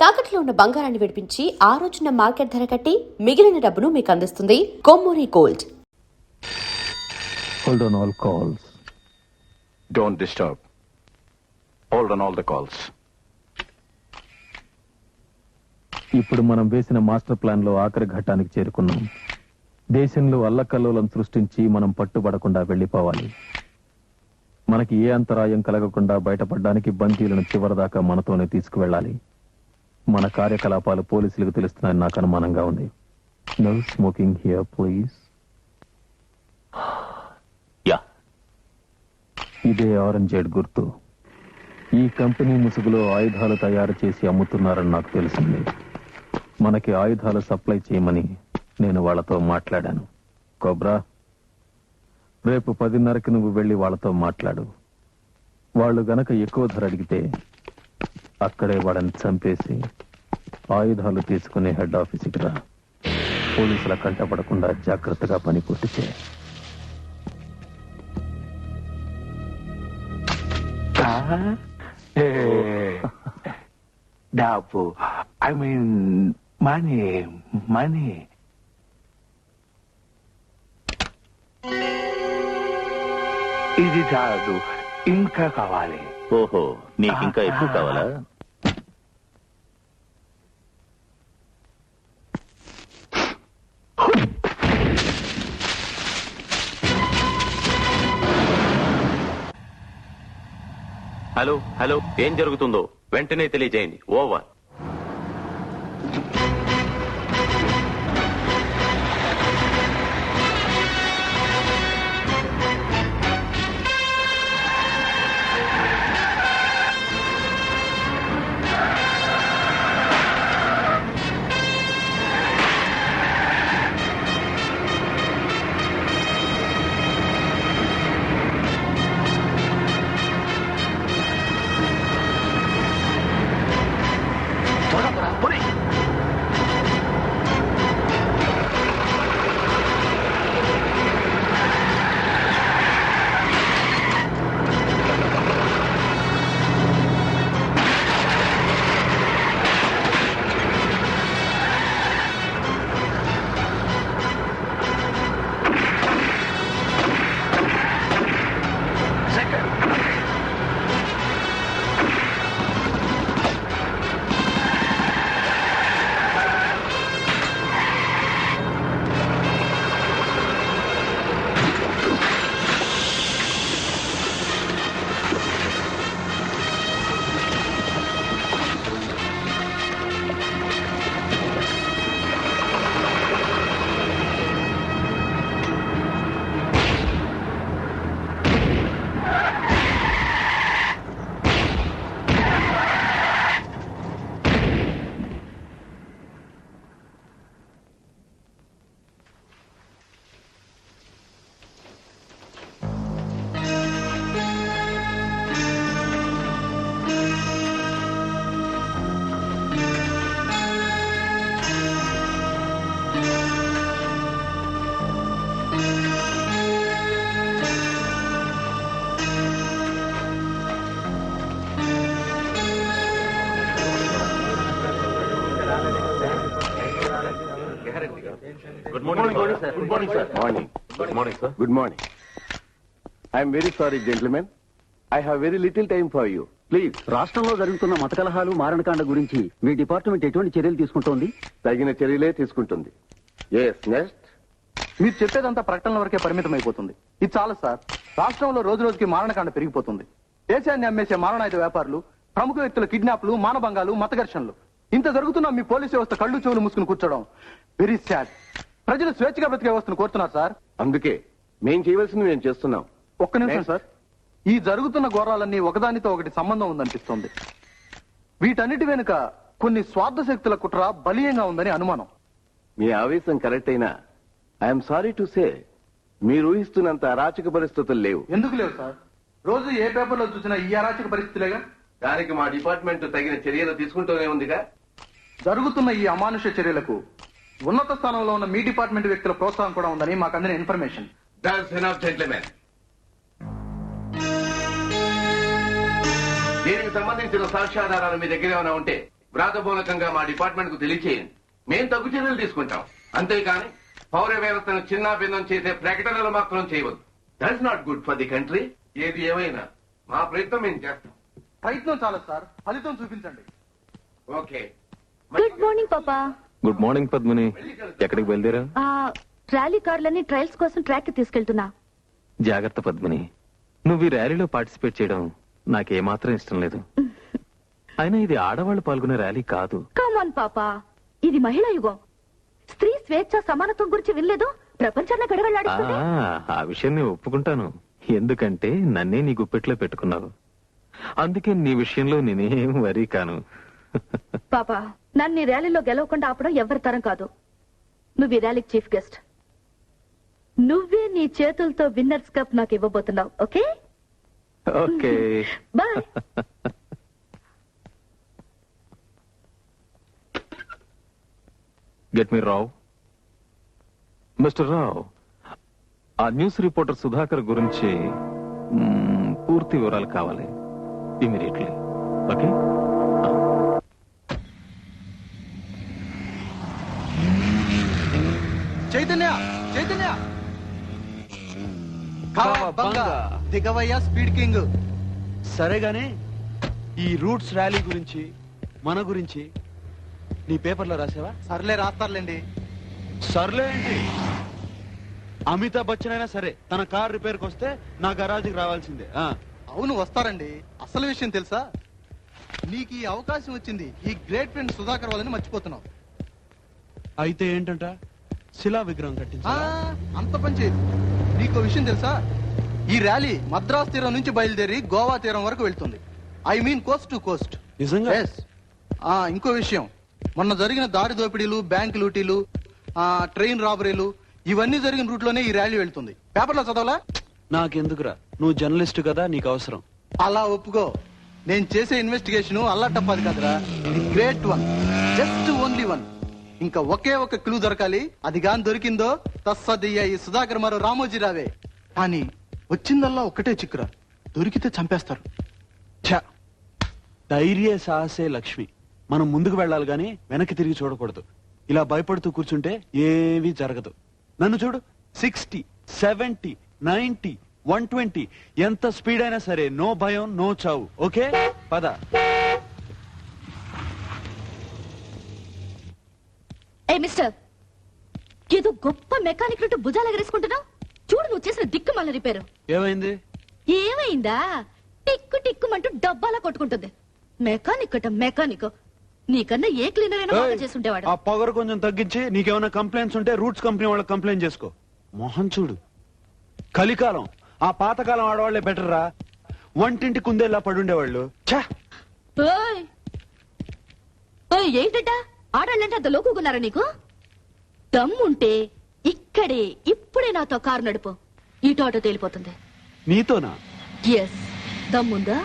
తాకట్లో ఉన్న బంగారాన్ని విడిపించి ఆ రోజున మార్కెట్ ధర కట్టి మిగిలిన డబ్బును మీకు అందిస్తుంది Kommuri gold. Hold on all calls. Don't disturb. Hold on all the calls. ఇప్పుడు మనం వేసిన మాస్టర్ ప్లాన్ లో ఆఖరి ఘట్టానికి చేరుకున్నాం. దేశంలో అల్లకల్లోలం సృష్టించి మనం పట్టుబడకుండా వెళ్లిపోవాలి. మనకి ఏ అంతరాయం కలగకుండా బయటపడడానికి బందీలను చివరిదాకా మనతోనే తీసుకువెళ్ళాలి. మన కార్యకలాపాలు పోలీసులకు తెలుస్తున్నాయని నాకు అనుమానంగా ఉంది. No smoking here please. ఇదే ఆరెంజేడ్ గుర్తు. ఈ కంపెనీ ముసుగులో ఆయుధాలు తయారు చేసి అమ్ముతున్నారని నాకు తెలిసింది. మనకి ఆయుధాలు సప్లై చేయమని నేను వాళ్ళతో మాట్లాడాను. కోబ్రా, రేపు 10:30కి నువ్వు వెళ్లి వాళ్ళతో మాట్లాడు. వాళ్ళు గనక ఎక్కువ ధర అడిగితే అక్కడే వాళ్ళని చంపేసి ఆయుధాలు తీసుకునే హెడ్ ఆఫీసుకి రా. పోలీసుల కంటపడకుండా జాగ్రత్తగా పని పూర్తి చేయి. Dabu, I mean money. ఇది చాలు, ఇంకా కావాలి. ఓహో, నీకింకా ఎక్కువ కావాలా? హలో హలో, ఏం జరుగుతుందో వెంటనే తెలియజేయండి. Over. Good morning, sir. Good morning, sir. Morning. Good morning, sir. Good morning. I am very sorry, gentlemen. I have very little time for you. Please. రాష్ట్రంలో జరుగుతున్న మత కలహాలు మారణకాండ గురించి మీ డిపార్ట్మెంట్ ఎటువంటి చర్యలు తీసుకుంటోంది? తగిన చర్యలే తీసుకుంటుంది. Yes, next. మీరు చెప్పేదంతా ప్రకటనల వరకే పరిమితం అయిపోతుంది. ఇది చాలా సార్. రాష్ట్రంలో రోజు రోజుకి మారణకాండ పెరిగిపోతుంది. దేశాన్ని అమ్మేసే మారణాయుధ వ్యాపారులు, ప్రముఖ వ్యక్తుల కిడ్నాప్లు, మానభంగాలు, మత ఘర్షణలు ఇంత జరుగుతున్నా మీ పోలీసు వ్యవస్థ కళ్ళు చెవులు మూసుకుని కూర్చోవడం వెరీ సాడ్. ప్రజలు స్వేచ్ఛగా బ్రతికే వ్యవస్థను కోరుతున్నారు సార్. అందుకే మేం చేయవలసింది మేము చేస్తున్నాం. ఒక్క నిమిషం సార్. ఈ జరుగుతున్న ఘోరాలన్నీ ఒకదానితో ఒకటి సంబంధం ఉందనిపిస్తోంది. వీటన్నిటి వెనుక కొన్ని స్వార్థ శక్తుల కుట్ర బలీయంగా ఉందని అనుమానం. మీ ఆవేశం కరెక్ట్ అయినా ఐఎమ్ సారీ టు సే మీరు ఊహిస్తున్నంత అరాచక పరిస్థితులు లేవు. ఎందుకు లేవు సార్? రోజు ఏ పేపర్లో చూసినా ఈ అరాచక పరిస్థితులేగా. దానికి మా డిపార్ట్మెంట్ తగిన చర్యలు తీసుకుంటూనే ఉందిగా. జరుగుతున్న ఈ అమానుష చర్యలకు ఉన్నత స్థానంలో ఉన్న మీ డిపార్ట్మెంట్ వ్యక్తుల ప్రోత్సాహం కూడా ఉందని మాకు అందిన ఇన్ఫర్మేషన్. That's enough, gentlemen. దీనికి సంబంధించిన సాక్ష్యాధారాలు మీ దగ్గర ఏమైనా ఉంటే వ్రాతమూలకంగా మా డిపార్ట్మెంట్ కు తెలియచేయండి. మేం తగ్గు చర్యలు తీసుకుంటాం. అంతేకాని పౌర వ్యవస్థను చిన్నాభిన్నం చేసే ప్రకటనలు మాత్రం చేయవద్దు. That's not good for the country. ఏది ఏమైనా మా ప్రయత్నం మేము చేస్తాం. ప్రయత్నం చాలా సార్, ఫలితం చూపించండి. ఓకే. గుడ్ మార్నింగ్ పాపా. Good morning Padmini. ఎక్కడికి బయలుదేరా? ర్యాలీ కార్లని ట్రయల్స్ కోసం ట్రాక్ కి తీసుకెళ్తున్నా. జాగ్రత్త పద్మిని. నువ్వు ఈ ర్యాలీలో పార్టిసిపేట్ చేయడం నాకేమాత్రం ఇష్టం లేదు. అయినా ఇది ఆడవాళ్లు పాల్గొనే ర్యాలీ కాదు. కమాన్ పాపా, ఇది మహిళా యుగం. స్త్రీ స్వేచ్ఛ సమానత్వం గురించి వినలేదు? ప్రపంచాన్ని గడగడలాడిస్తుంది. ఆ విషయం నేను ఒప్పుకుంటాను. ఎందుకంటే నన్నే నీ గుప్పెట్లో పెట్టుకున్నావు. అందుకే నీ విషయంలో నేనేం వరీ కాను. పాపా, నన్ను ఈ ర్యాలీలో గెలవకుండా ఆపడం ఎవరి తరం కాదు. నువ్వు ఈ ర్యాలీకి చీఫ్ గెస్ట్. నువ్వే నీ చేతులతో విన్నర్స్ కప్ నాకు ఇవ్వబోతున్నావు. Okay okay. Bye. Get me Rao. Mister Rao, ఆ న్యూస్ రిపోర్టర్ సుధాకర్ గురించి పూర్తి వివరాలు కావాలి immediately. Okay. Chaitanya, Chaitanya, cowabunga, దిగవయ్యా స్పీడ్ కింగ్. సరేగానే ఈ రూట్స్ ర్యాలీ గురించి మన గురించి నీ పేపర్లో రాసావా? సర్లే, రాస్తారులేండి. సర్లే ఏంటి, అమితాబ్ బచ్చన్ అయినా సరే తన కార్ రిపేర్కి వస్తే నా గరాజ్కి రావాల్సిందే. అవును, వస్తారండి. అసలు విషయం తెలుసా? నీకు ఈ అవకాశం వచ్చింది ఈ గ్రేట్ ఫ్రెండ్ సుధాకర్ వాళ్ళని మర్చిపోతున్నావు. అయితే ఏంటంట, శిలా విగ్రహం కట్టించా? అంత పని చేయదు. నీకు విషయం తెలుసా? ఈ ర్యాలీ మద్రాస్ తీరం నుంచి బయలుదేరి గోవా తీరం వరకు వెళ్తుంది. I mean Coast to Coast. నిజంగా? ఇంకో విషయం, మొన్న జరిగిన దారి దోపిడీలు, బ్యాంక్ లూటీలు, ట్రైన్ రాబరీలు ఇవన్నీ జరిగిన రూట్ లోనే ఈ ర్యాలీ వెళ్తుంది. పేపర్లో చదవలా? నాకెందుకురా, నువ్వు జర్నలిస్ట్ కదా, నీకు అవసరం. అలా ఒప్పుకో. నేను చేసే ఇన్వెస్టిగేషన్ అల్లాటప్పది కాదురా, ఇది great one, just only one. ఇంకా ఒకే ఒక క్లూ దొరకాలి. అది గాని దొరికిందో తస్సదయ్యా ఈ సుధాకర్ మరో రామోజీ రావే. కానీ వచ్చిందల్లా ఒక్కటే చిక్కురా, దొరికితే చంపేస్తారు. ఛ, ధైర్య సాహసే లక్ష్మి. మనం ముందుకు వెళ్ళాలి గాని వెనక్కి తిరిగి చూడకూడదు. ఇలా భయపడుతూ కూర్చుంటే ఏమీ జరగదు. నన్ను చూడు, 60, 70, 90, 120 ఎంత స్పీడ్ అయినా సరే నో భయం, నో చావు. ఓకే, పద. ఏ మిస్టర్, ఏదో గొప్ప మెకానిక్ నుండి భుజాలు ఎగరేసుకుంటున్నావు. చూడు నువ్వు చేసిన దిక్కు మళ్ళీ రిపేరు. ఏమైంది? ఏమైందా? టిక్కు టిక్కుమంటూ డబ్బాలా కొట్టుకుంటుంది. మెకానిక్ అట మెకానిక్. నీకన్నా ఏ క్లీనర్ అయినా బాగా చేసుంటేవాడు. ఆ పొగరు కొంచెం తగ్గించి నీకేమైనా కంప్లైంట్స్ ఉంటే రూట్స్ కంపెనీ వాళ్ళకి కంప్లైంట్ చేసుకో. మోహన్ చూడు, కలికాలం ఆ పాతకాలం ఆడవాళ్లే బెటర్ రా. వంటింటి కుందేలా పడుండేవాళ్ళు. ఏంటట ఆడాలంటే అంత లోకున్నారా నీకు? దమ్ముంటే ఇక్కడే ఇప్పుడే నాతో కారు నడుపు. ఇటు ఆటో తేలిపోతుంది. నీతోనా? ఎస్, దమ్ముందా?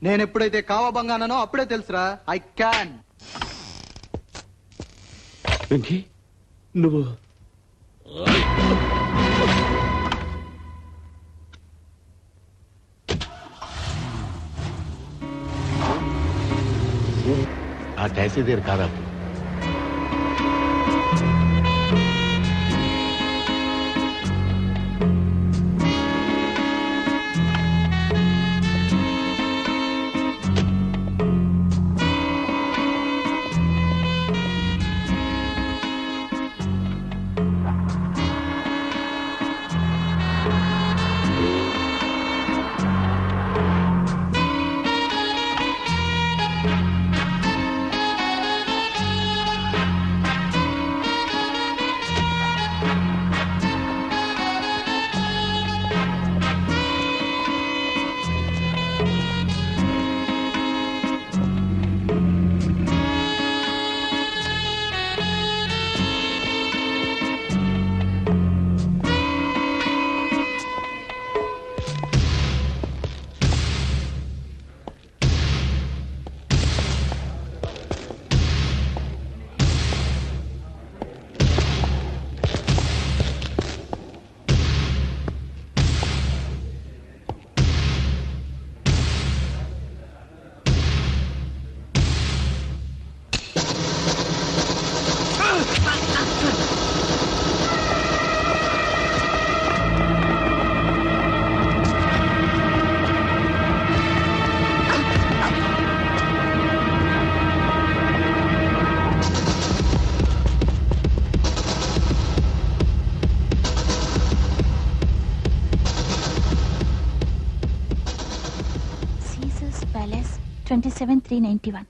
నేను ఎప్పుడైతే కావబంగానో అప్పుడే తెలుసురా, ఐ క్యాన్. వెంకీ, నువ్వు ఆ ట్యాక్సీ దగ్గర కాదా? Palace 27,391.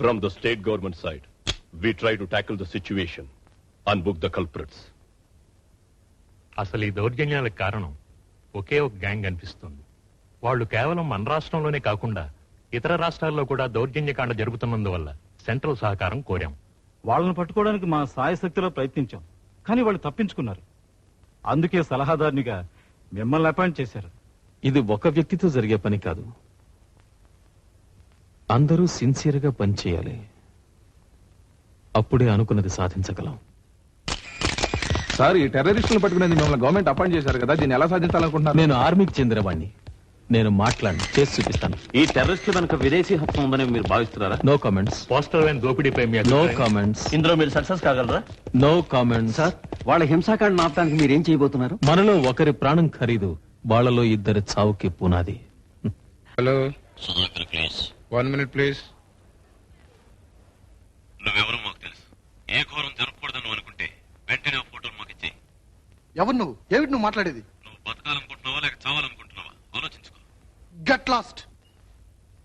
From the state government side, we try to tackle the situation and book the culprits. అసలు ఈ దౌర్జన్యాలకు కారణం ఒకే ఒక గ్యాంగ్ అనిపిస్తుంది. వాళ్ళు కేవలం మన రాష్ట్రంలోనే కాకుండా ఇతర రాష్ట్రాల్లో కూడా దౌర్జన్యకాండ జరుగుతున్నందువల్ల సెంట్రల్ సహకారం కోరాం. వాళ్ళని పట్టుకోవడానికి మా సాయశక్తిలో ప్రయత్నించాం, కానీ వాళ్ళు తప్పించుకున్నారు. అందుకే సలహాదారునిగా మిమ్మల్ని అపాయింట్ చేశారు. ఇది ఒక వ్యక్తితో జరిగే పని కాదు. అందరూ సిన్సియర్గా పనిచేయాలి. అప్పుడే అనుకున్నది సాధించగలం. సార్, ఈ టెర్రరిస్టులను పట్టుకునేది మిమ్మల్ని గవర్నమెంట్ అపాయింట్ చేశారు కదా, దీన్ని ఎలా సాధించాలనుకుంటున్నారు? నేను ఆర్మీకి చెందినవాణ్ణి. నేను మాట్లాడి చేసి చూపిస్తాను. ఈ టెర్రరిస్ట్ వెనక విదేశీ హస్తం ఉందని మీరు భావిస్తున్నారా? No comments. పోస్టల్ వ్యాన్ దోపిడీపై మీ నో అభిప్రాయం? కామెంట్స్. ఇందులో మీరు సక్సెస్ కాగలరా? No comments. సార్, వాళ్ళ హింసాకాండ ఆపడానికి మీరేం చేయబోతున్నారు? మనలో ఒకరి ప్రాణం ఖరీదు, వాళ్ళలో ఇద్దరి చావుకి పునాది. Hello, Sudhakar please. 1 minute please. నువ్వెవరో మాకు తెలుసు. ఏ ఘోరం జరగకూడదని అనుకుంటే వెంటనే ఫోటోలు మాకు ఇచ్చేయి. ఎవరు నువ్వు? ఏమిటి నువ్వు మాట్లాడేది? నువ్వు బతకాలనుకుంటున్నావా లేక చావాలనుకుంటున్నావా ఆలోచించుకో. Get lost.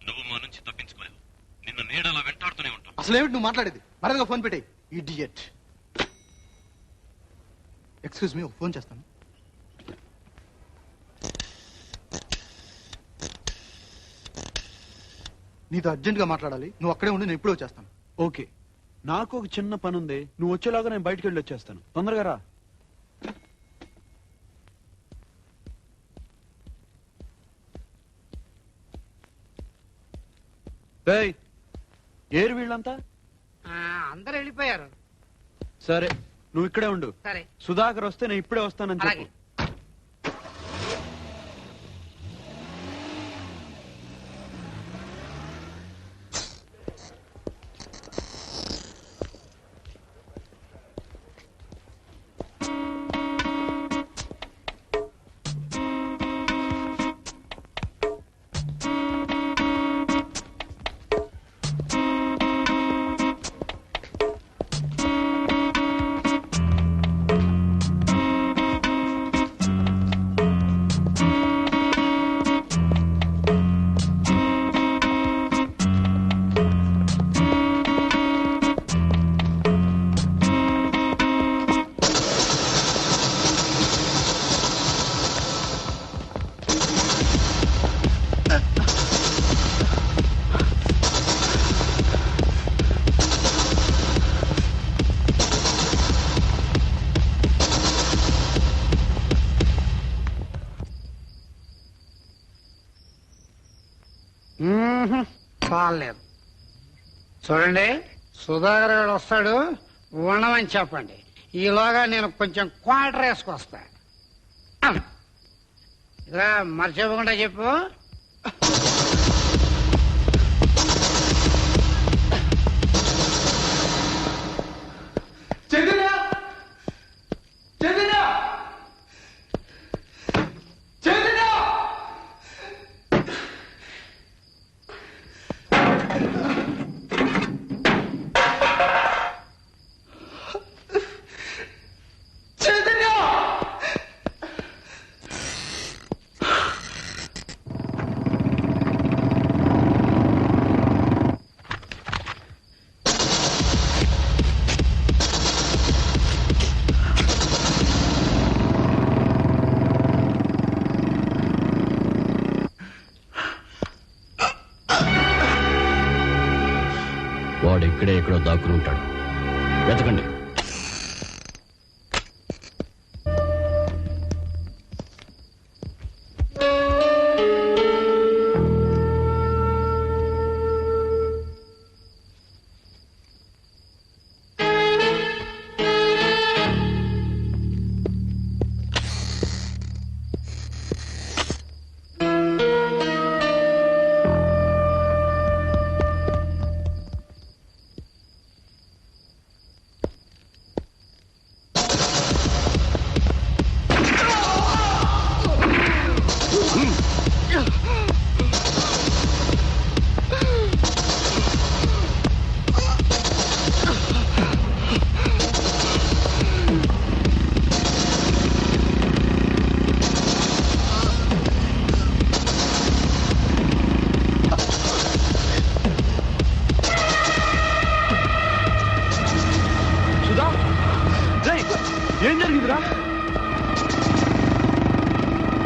నువ్వు మా నుంచి తప్పించుకోలేవు. నిన్ను నీడలా వెంటాడుతూనే ఉంటావు. అసలు ఏమిటి నువ్వు మాట్లాడేది? మరొక ఫోన్ పెట్టే. ఇడియట్. ఎక్స్క్యూజ్ మీ, ఫోన్ చేస్తాను. నీతో అర్జెంట్ గా మాట్లాడాలి. నువ్వు అక్కడే ఉండి, నేను ఇప్పుడే వచ్చేస్తాను. ఓకే, నాకు ఒక చిన్న పని ఉంది. నువ్వు వచ్చేలాగా నేను బయటికి వెళ్ళి వచ్చేస్తాను. తొందరగా రా. ఏరు వీళ్ళంతా? అందరు వెళ్ళిపోయారు. సరే, నువ్వు ఇక్కడే ఉండు. సరే. సుధాకర్ వస్తే నేను ఇప్పుడే వస్తానని చెప్పు. చాలేదు. చూడండి, సుధాకర్ గారు వస్తాడు, ఉండమని చెప్పండి. ఈలోగా నేను కొంచెం క్వార్టర్ వేసుకొస్తా. ఇదిగా మర్చిపోకుండా చెప్పు. వాడు ఇక్కడే ఎక్కడో దాక్కుని ఉంటాడు. వెతకండి. సుధా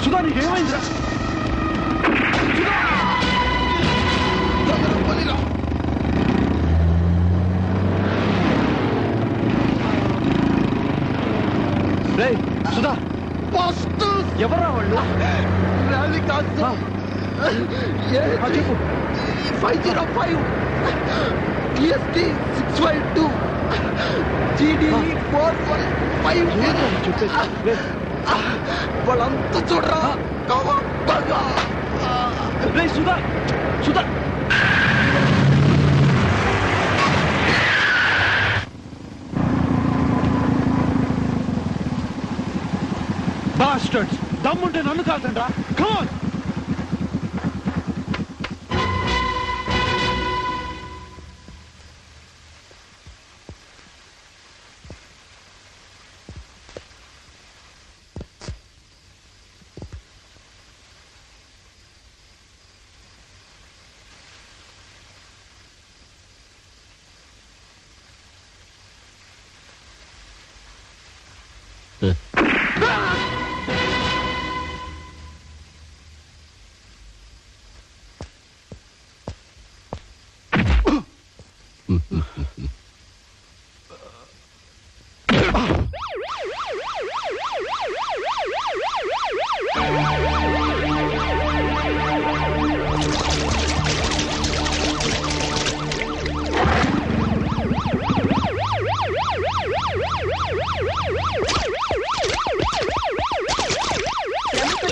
సుధా నీకేమైందిరా? రేయ్ సుధా, ఎవరా వాళ్ళు? చెప్పు. 505 TST 652 GDE 415 వాళ్ళంతా చూడరా. రేయ్ సుధా సుధా బాస్టర్డ్స్, దమ్ముంటే నన్ను కాల్చండ్రా. Come on.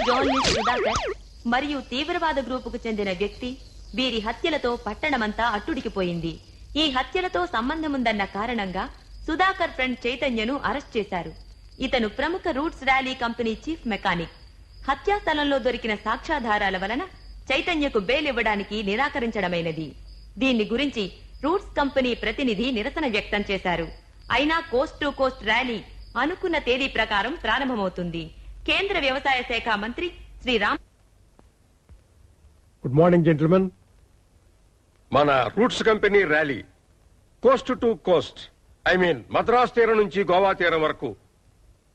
జర్నలిస్ట్ సుధాకర్ మరియు తీవ్రవాద గ్రూపుకు చెందిన వ్యక్తి వీరి హత్యలతో పట్టణమంతా అట్టుడికిపోయింది. ఈ హత్యలతో సంబంధముందన్న కారణంగా సుధాకర్ ఫ్రెండ్ చైతన్యను అరెస్ట్ చేశారు. ఇతను ప్రముఖ roots rally company chief mechanic. హత్యా స్థలంలో దొరికిన సాక్ష్యాధారాల వలన చైతన్యకు బెయిల్ ఇవ్వడానికి నిరాకరించడమైనది. దీన్ని గురించి రూట్స్ కంపెనీ ప్రతినిధి నిరసన వ్యక్తం చేశారు. అయినా కోస్ట్ టు కోస్ట్ ర్యాలీ అనుకున్న తేదీ ప్రకారం ప్రారంభమవుతుంది. కేంద్ర వ్యవసాయ శాఖ మంత్రి Shri Ram. Good morning gentlemen. మన roots company rally coast to coast, I mean Madras తీరం నుంచి గోవా తీరం వరకు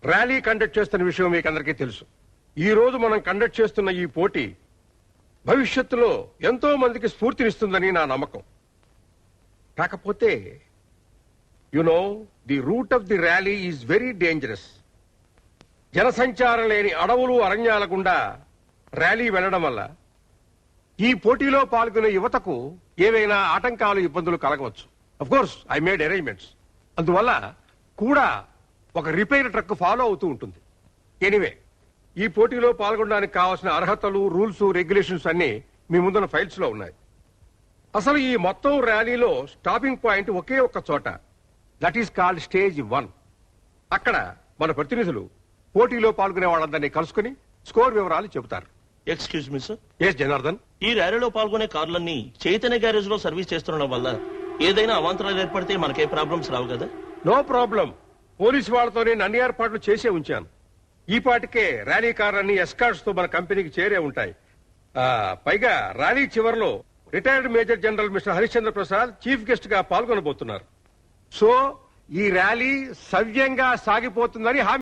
ర్యాలీ కండక్ట్ చేస్తున్న విషయం మీకు అందరికీ తెలుసు. ఈ రోజు మనం కండక్ట్ చేస్తున్న ఈ పోటీ భవిష్యత్తులో ఎంతో మందికి స్ఫూర్తినిస్తుందని నా నమ్మకం. కాకపోతే the route of the rally is very dangerous. జనసంచారం లేని అడవులు అరణ్యాల గుండా ర్యాలీ వెళ్లడం వల్ల ఈ పోటీలో పాల్గొనే యువతకు ఏవైనా ఆటంకాలు ఇబ్బందులు కలగవచ్చు. Of course I made arrangements. అందువల్ల కూడా ఒక రిపేర్ ట్రక్ ఫాలో అవుతూ ఉంటుంది. ఎనీవే, ఈ పోటీలో పాల్గొనడానికి కావాల్సిన అర్హతలు, రూల్స్, రెగ్యులేషన్స్ అన్ని మీ ముందున్న ఫైల్స్ లో ఉన్నాయి. అసలు ఈ మొత్తం ర్యాలీలో స్టాపింగ్ పాయింట్ ఒకే ఒక్క చోట, దట్ ఈస్ కాల్డ్ స్టేజ్ 1. అక్కడ మన ప్రతినిధులు పోటీలో పాల్గొనే వాళ్ళందరినీ కలుసుకుని స్కోర్ వివరాలు చెబుతారు. Excuse me sir. S Janardhan. ఈ ర్యాలీలో పాల్గొనే కార్లన్నీ చైతన్య గ్యారేజ్ లో సర్వీస్ చేస్తుండడం వల్ల ఏదైనా అవాంతరాలు ఏర్పడితే మనకే ప్రాబ్లమ్స్ రావు కదా? No problem. పోలీసు వాళ్ళతో నేను అన్ని ఏర్పాట్లు చేసే ఉంచాను. ఈ పాటికే ర్యాలీ కార్లన్నీ ఎస్కార్ట్స్ తో మన కంపెనీకి చేరే ఉంటాయి. పైగా ర్యాలీ చివరిలో retired major general mister Harishchandra Prasad chief guest గా పాల్గొనబోతున్నారు. సో ఈ ర్యాలీ సవ్యంగా సాగిపోతుందని హామీ